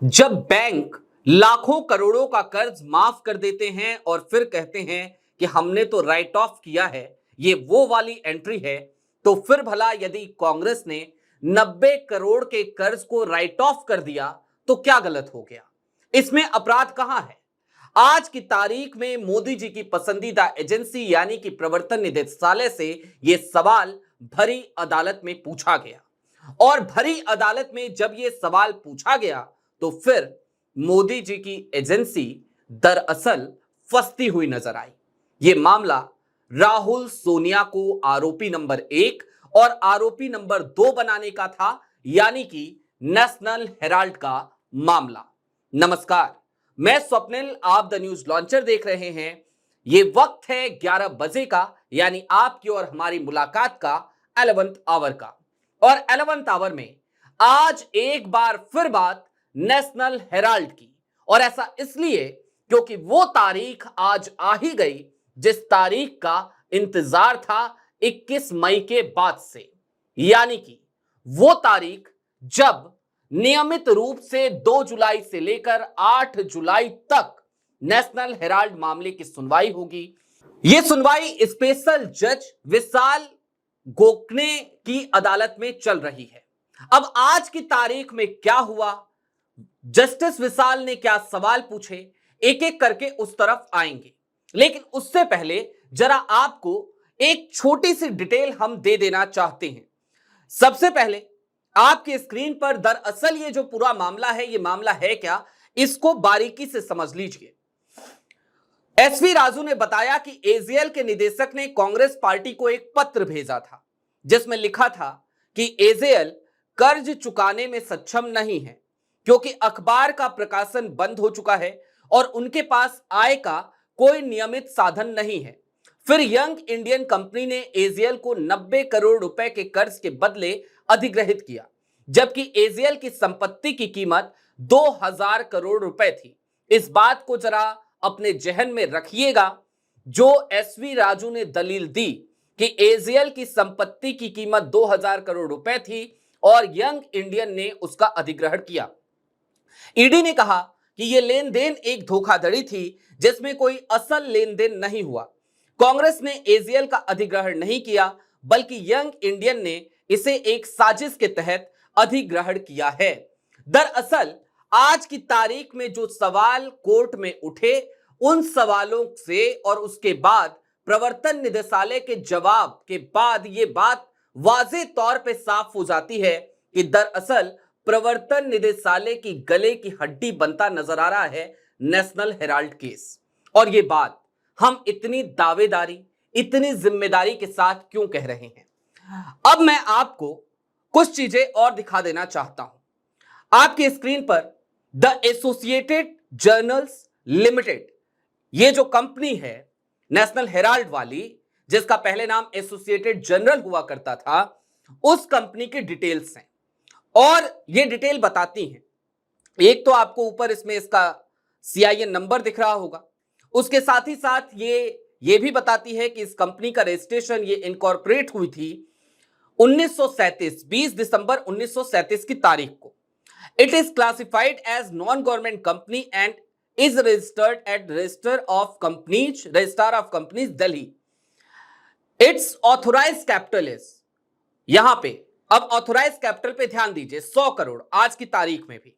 जब बैंक लाखों करोड़ों का कर्ज माफ कर देते हैं और फिर कहते हैं कि हमने तो राइट ऑफ किया है, ये वो वाली एंट्री है, तो फिर भला यदि कांग्रेस ने 90 करोड़ के कर्ज को राइट ऑफ कर दिया तो क्या गलत हो गया? इसमें अपराध कहां है? आज की तारीख में मोदी जी की पसंदीदा एजेंसी यानी कि प्रवर्तन निदेशालय से यह सवाल भरी अदालत में पूछा गया और भरी अदालत में जब यह सवाल पूछा गया तो फिर मोदी जी की एजेंसी दरअसल फंसती हुई नजर आई। यह मामला राहुल सोनिया को आरोपी नंबर 1 और आरोपी नंबर 2 बनाने का था, यानी कि नेशनल हेराल्ड का मामला। नमस्कार, मैं स्वप्निल, आप द न्यूज लॉन्चर देख रहे हैं। यह वक्त है 11 बजे का, यानी आपकी और हमारी मुलाकात का 11th आवर का। और 11th आवर में आज एक बार फिर बात नेशनल हेराल्ड की, और ऐसा इसलिए क्योंकि वो तारीख आज आ ही गई जिस तारीख का इंतजार था 21 मई के बाद से, यानी कि वो तारीख जब नियमित रूप से 2 जुलाई से लेकर 8 जुलाई तक नेशनल हेराल्ड मामले की सुनवाई होगी। यह सुनवाई स्पेशल जज विशाल गोखले की अदालत में चल रही है। अब आज की तारीख में क्या हुआ, जस्टिस विशाल ने क्या सवाल पूछे, एक एक करके उस तरफ आएंगे। लेकिन उससे पहले जरा आपको एक छोटी सी डिटेल हम दे देना चाहते हैं। सबसे पहले आपकी स्क्रीन पर दरअसल ये जो पूरा मामला है, ये मामला है क्या, इसको बारीकी से समझ लीजिए। एसवी राजू ने बताया कि एजीएल के निदेशक ने कांग्रेस पार्टी को एक पत्र भेजा था जिसमें लिखा था कि एजीएल कर्ज चुकाने में सक्षम नहीं है क्योंकि अखबार का प्रकाशन बंद हो चुका है और उनके पास आय का कोई नियमित साधन नहीं है। फिर यंग इंडियन कंपनी ने एजीएल को 90 करोड़ रुपए के कर्ज के बदले अधिग्रहित किया, जबकि एजीएल की संपत्ति की कीमत 2000 करोड़ रुपए थी। इस बात को जरा अपने जहन में रखिएगा। जो एसवी राजू ने दलील दी कि एजीएल की संपत्ति की कीमत 2000 करोड़ रुपए थी और यंग इंडियन ने उसका अधिग्रहण किया। ईडी ने कहा कि यह लेन देन एक धोखाधड़ी थी जिसमें कोई असल लेन देन नहीं हुआ। कांग्रेस ने एजीएल का अधिग्रहण नहीं किया बल्कि यंग इंडियन ने इसे एक साजिश के तहत अधिग्रहण किया है। दरअसल आज की तारीख में जो सवाल कोर्ट में उठे, उन सवालों से और उसके बाद प्रवर्तन निदेशालय के जवाब के बाद यह बात वाज़ेह तौर पे साफ हो जाती है कि दरअसल प्रवर्तन निदेशालय की गले की हड्डी बनता नजर आ रहा है नेशनल हेराल्ड केस। और यह बात हम इतनी दावेदारी, इतनी जिम्मेदारी के साथ क्यों कह रहे हैं? अब मैं आपको कुछ चीजें और दिखा देना चाहता हूं। आपकी स्क्रीन पर द एसोसिएटेड जर्नल्स लिमिटेड, ये जो कंपनी है नेशनल हेराल्ड वाली, जिसका पहले नाम एसोसिएटेड जर्नल हुआ करता था, उस कंपनी की डिटेल्स हैं और ये डिटेल बताती हैं। एक तो आपको ऊपर इसमें इसका सीआईएन नंबर दिख रहा होगा, उसके साथ ही साथ ये भी बताती है कि इस कंपनी का रजिस्ट्रेशन ये इनकॉर्पोरेट हुई थी 1937, 20 दिसंबर 1937 की तारीख को। It is classified as non government company and is registered at registrar of companies Delhi. It's authorise capital is, यहां पे अब ऑथोराइज कैपिटल पे ध्यान दीजिए, 100 करोड़ आज की तारीख में भी,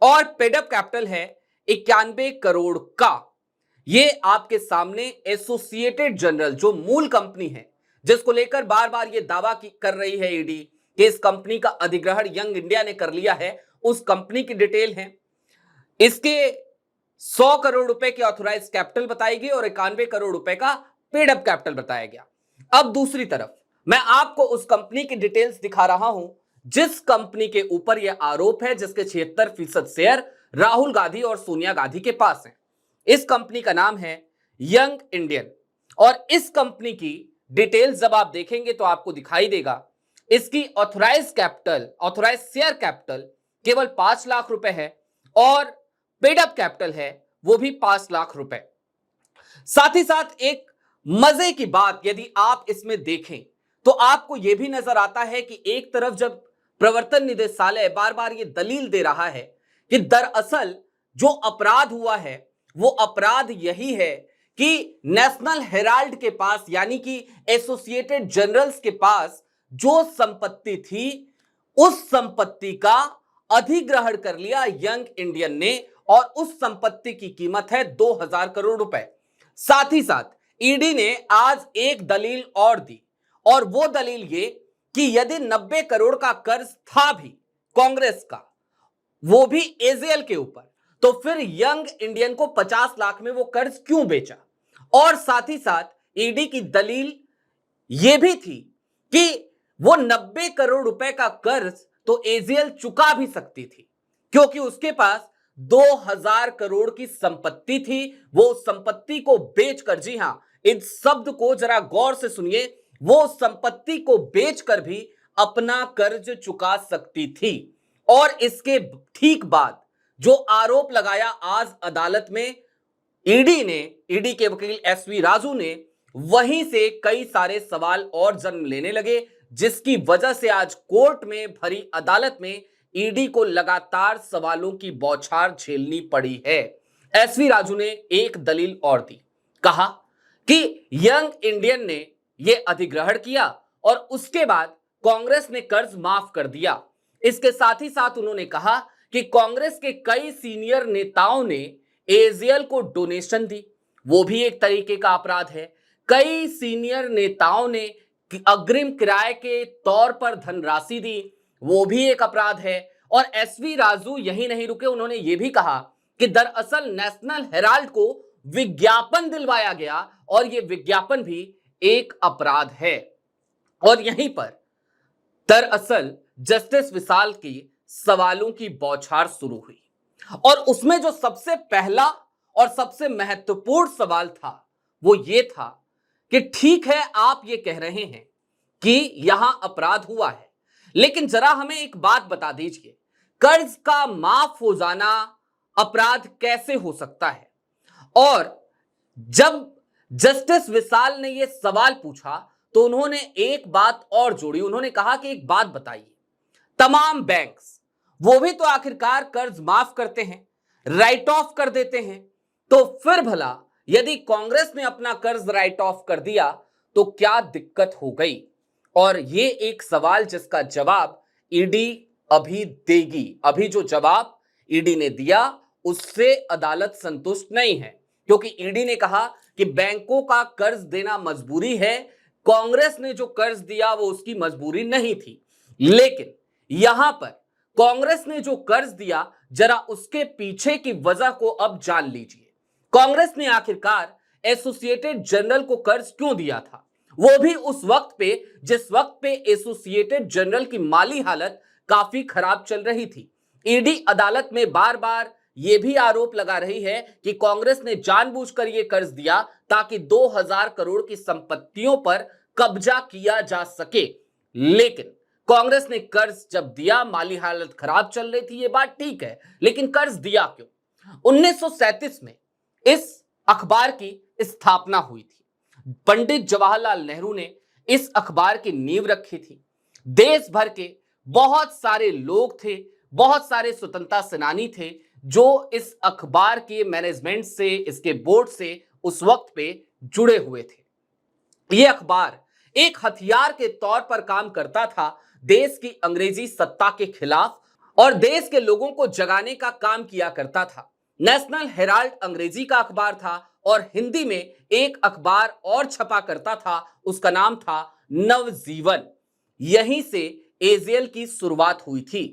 और पेडअप कैपिटल है 91 करोड़ का। ये आपके सामने एसोसिएटेड जर्नल जो मूल कंपनी है, जिसको लेकर बार बार ये दावा कर रही है ईडी कि इस कंपनी का अधिग्रहण यंग इंडिया ने कर लिया है, उस कंपनी की डिटेल है। इसके 100 करोड़ रुपए की ऑथोराइज कैपिटल बताई गई और 91 करोड़ रुपए का पेडअप कैपिटल बताया गया। अब दूसरी तरफ मैं आपको उस कंपनी की डिटेल्स दिखा रहा हूं जिस कंपनी के ऊपर यह आरोप है, जिसके 76% शेयर राहुल गांधी और सोनिया गांधी के पास हैं। इस कंपनी का नाम है यंग इंडियन और इस कंपनी की डिटेल्स जब आप देखेंगे तो आपको दिखाई देगा इसकी ऑथोराइज शेयर कैपिटल केवल 5 लाख रुपए है और पेडअप कैपिटल है वो भी 5 लाख रुपए। साथ ही साथ एक मजे की बात यदि आप इसमें देखें तो आपको यह भी नजर आता है कि एक तरफ जब प्रवर्तन निदेशालय बार बार यह दलील दे रहा है कि दरअसल जो अपराध हुआ है वो अपराध यही है कि नेशनल हेराल्ड के पास यानी कि एसोसिएटेड जर्नल्स के पास जो संपत्ति थी उस संपत्ति का अधिग्रहण कर लिया यंग इंडियन ने और उस संपत्ति की कीमत है 2000 करोड़ रुपए। साथ ही साथ ईडी ने आज एक दलील और दी और वो दलील ये कि यदि 90 करोड़ का कर्ज था भी कांग्रेस का, वो भी एजेएल के ऊपर, तो फिर यंग इंडियन को 50 लाख में वो कर्ज क्यों बेचा। और साथ ही साथ ईडी की दलील यह भी थी कि वो 90 करोड़ रुपए का कर्ज तो एजेएल चुका भी सकती थी क्योंकि उसके पास 2000 करोड़ की संपत्ति थी। वो उस संपत्ति को बेचकर, जी हां, इस शब्द को जरा गौर से सुनिए, वो संपत्ति को बेचकर भी अपना कर्ज चुका सकती थी। और इसके ठीक बाद जो आरोप लगाया आज अदालत में ईडी के वकील एसवी राजू ने, वहीं से कई सारे सवाल और जन्म लेने लगे, जिसकी वजह से आज कोर्ट में भरी अदालत में ईडी को लगातार सवालों की बौछार झेलनी पड़ी है। एसवी राजू ने एक दलील और दी, कहा कि यंग इंडियन ने यह अधिग्रहण किया और उसके बाद कांग्रेस ने कर्ज माफ कर दिया। इसके साथ ही साथ उन्होंने कहा कि कांग्रेस के कई सीनियर नेताओं ने एजेएल को डोनेशन दी, वो भी एक तरीके का अपराध है। कई सीनियर नेताओं ने अग्रिम किराए के तौर पर धनराशि दी, वो भी एक अपराध है। और एसवी राजू यही नहीं रुके, उन्होंने ये भी कहा कि दरअसल नेशनल हेराल्ड को विज्ञापन दिलवाया गया और यह विज्ञापन भी एक अपराध है। और यहीं पर दरअसल जस्टिस विशाल की सवालों की बौछार शुरू हुई और उसमें जो सबसे पहला और सबसे महत्वपूर्ण सवाल था वो ये था कि ठीक है, आप ये कह रहे हैं कि यहां अपराध हुआ है, लेकिन जरा हमें एक बात बता दीजिए, कर्ज का माफ हो जाना अपराध कैसे हो सकता है। और जब जस्टिस विशाल ने यह सवाल पूछा तो उन्होंने एक बात और जोड़ी, उन्होंने कहा कि एक बात बताइए, तमाम बैंक्स वो भी तो आखिरकार कर्ज माफ करते हैं, राइट ऑफ कर देते हैं, तो फिर भला यदि कांग्रेस ने अपना कर्ज राइट ऑफ कर दिया तो क्या दिक्कत हो गई। और ये एक सवाल जिसका जवाब ईडी अभी देगी। अभी जो जवाब ईडी ने दिया उससे अदालत संतुष्ट नहीं है, क्योंकि ईडी ने कहा कि बैंकों का कर्ज देना मजबूरी है, कांग्रेस ने जो कर्ज दिया वो उसकी मजबूरी नहीं थी। लेकिन यहां पर कांग्रेस ने जो कर्ज दिया, जरा उसके पीछे की वजह को अब जान लीजिए। कांग्रेस ने आखिरकार एसोसिएटेड जर्नल को कर्ज क्यों दिया था, वो भी उस वक्त पे जिस वक्त पे एसोसिएटेड जर्नल की माली हालत काफी खराब चल रही थी। ईडी अदालत में बार बार यह भी आरोप लगा रही है कि कांग्रेस ने जानबूझकर यह कर्ज दिया ताकि 2000 करोड़ की संपत्तियों पर कब्जा किया जा सके। लेकिन कांग्रेस ने कर्ज जब दिया, माली हालत खराब चल रही थी, यह बात ठीक है, लेकिन कर्ज दिया क्यों। 1937 में इस अखबार की स्थापना हुई थी। पंडित जवाहरलाल नेहरू ने इस अखबार की नींव रखी थी। देश भर के बहुत सारे लोग थे, बहुत सारे स्वतंत्रता सेनानी थे जो इस अखबार के मैनेजमेंट से, इसके बोर्ड से उस वक्त पे जुड़े हुए थे। यह अखबार एक हथियार के तौर पर काम करता था देश की अंग्रेजी सत्ता के खिलाफ और देश के लोगों को जगाने का काम किया करता था। नेशनल हेराल्ड अंग्रेजी का अखबार था और हिंदी में एक अखबार और छपा करता था, उसका नाम था नवजीवन। यहीं से एजेएल की शुरुआत हुई थी।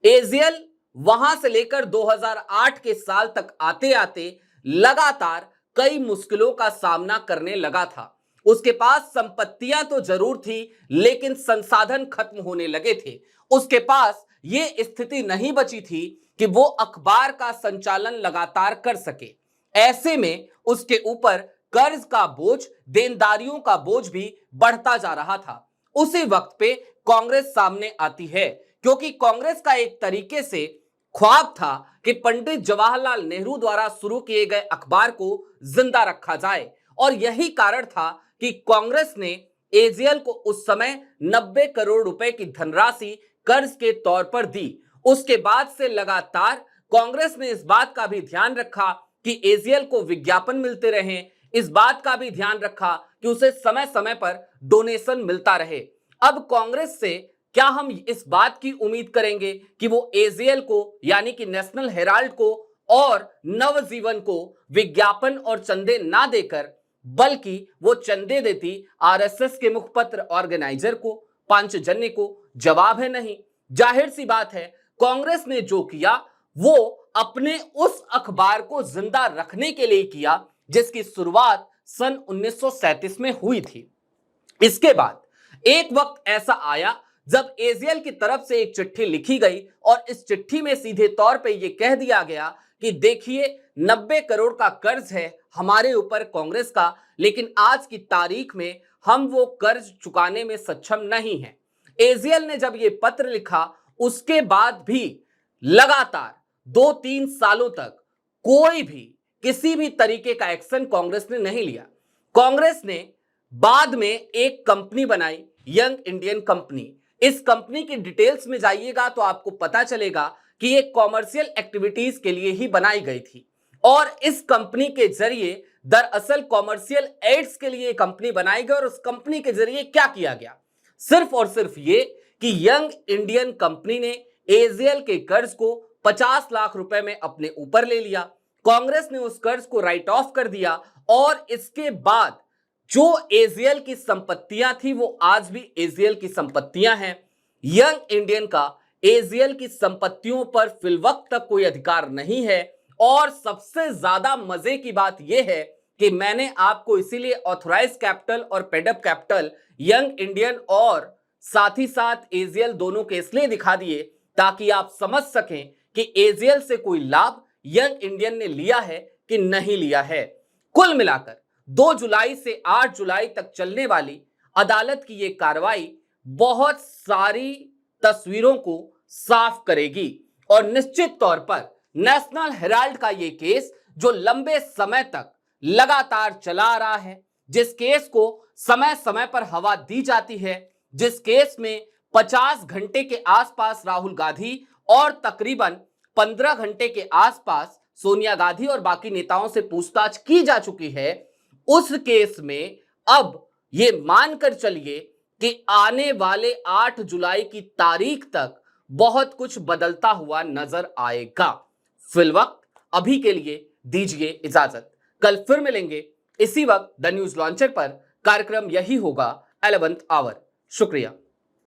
एजेएल वहां से लेकर 2008 के साल तक आते आते लगातार कई मुश्किलों का सामना करने लगा था। उसके पास संपत्तियां तो जरूर थी, लेकिन संसाधन खत्म होने लगे थे। उसके पास यह स्थिति नहीं बची थी कि वो अखबार का संचालन लगातार कर सके। ऐसे में उसके ऊपर कर्ज का बोझ, देनदारियों का बोझ भी बढ़ता जा रहा था। उसी वक्त पे कांग्रेस सामने आती है, क्योंकि कांग्रेस का एक तरीके से ख्वाब था कि पंडित जवाहरलाल नेहरू द्वारा शुरू किए गए अखबार को जिंदा रखा जाए। और यही कारण था कि कांग्रेस ने एजेएल को उस समय 90 करोड़ रुपए की धनराशि कर्ज के तौर पर दी। उसके बाद से लगातार कांग्रेस ने इस बात का भी ध्यान रखा कि एजीएल को विज्ञापन मिलते रहें, इस बात का भी ध्यान रखा कि उसे समय समय पर डोनेशन मिलता रहे। अब कांग्रेस से क्या हम इस बात की उम्मीद करेंगे कि वो एजीएल को यानी कि नेशनल हेराल्ड को और नवजीवन को विज्ञापन और चंदे ना देकर, बल्कि वो चंदे देती आरएसएस के मुखपत्र ऑर्गेनाइजर को, पांचजन्य को? जवाब है नहीं। जाहिर सी बात है, कांग्रेस ने जो किया वो अपने उस अखबार को जिंदा रखने के लिए किया जिसकी शुरुआत सन 1937 में हुई थी। इसके बाद एक वक्त ऐसा आया जब एजीएल की तरफ से एक चिट्ठी लिखी गई और इस चिट्ठी में सीधे तौर पे यह कह दिया गया कि देखिए 90 करोड़ का कर्ज है हमारे ऊपर कांग्रेस का, लेकिन आज की तारीख में हम वो कर्ज चुकाने में सक्षम नहीं हैं। एजीएल ने जब ये पत्र लिखा उसके बाद भी लगातार 2-3 सालों तक कोई भी किसी भी तरीके का एक्शन कांग्रेस ने नहीं लिया। कांग्रेस ने बाद में एक कंपनी बनाई, यंग इंडियन कंपनी। इस कंपनी की डिटेल्स में जाइएगा तो आपको पता चलेगा कि ये कॉमर्शियल एक्टिविटीज के लिए ही बनाई गई थी और इस कंपनी के जरिए दरअसल कॉमर्शियल एड्स के लिए कंपनी बनाई गई। और उस कंपनी के जरिए क्या किया गया? सिर्फ और सिर्फ ये कि यंग इंडियन कंपनी ने एजीएल के कर्ज को 50 लाख रुपए में अपने ऊपर ले लिया। कांग्रेस ने उस कर्ज को राइट ऑफ कर दिया और इसके बाद जो एजीएल की संपत्तियां थी वो आज भी एजीएल की संपत्तियां हैं। यंग इंडियन का एजीएल की संपत्तियों पर फिलवक्त तक कोई अधिकार नहीं है। और सबसे ज्यादा मजे की बात यह है कि मैंने आपको इसीलिए ऑथराइज कैपिटल और पेडअप कैपिटल, यंग इंडियन और साथ ही साथ एजीएल दोनों के इसलिए दिखा दिए ताकि आप समझ सकें कि एजीएल से कोई लाभ यंग इंडियन ने लिया है कि नहीं लिया है। कुल मिलाकर 2 जुलाई से 8 जुलाई तक चलने वाली अदालत की यह कार्रवाई बहुत सारी तस्वीरों को साफ करेगी और निश्चित तौर पर नेशनल हेराल्ड का यह केस जो लंबे समय तक लगातार चला आ रहा है, जिस केस को समय समय पर हवा दी जाती है, जिस केस में 50 घंटे के आसपास राहुल गांधी और तकरीबन 15 घंटे के आसपास सोनिया गांधी और बाकी नेताओं से पूछताछ की जा चुकी है, उस केस में अब ये मानकर चलिए कि आने वाले 8 जुलाई की तारीख तक बहुत कुछ बदलता हुआ नजर आएगा। फिलवक्त अभी के लिए दीजिए इजाजत। कल फिर मिलेंगे इसी वक्त द न्यूज लॉन्चर पर। कार्यक्रम यही होगा 11th आवर। शुक्रिया।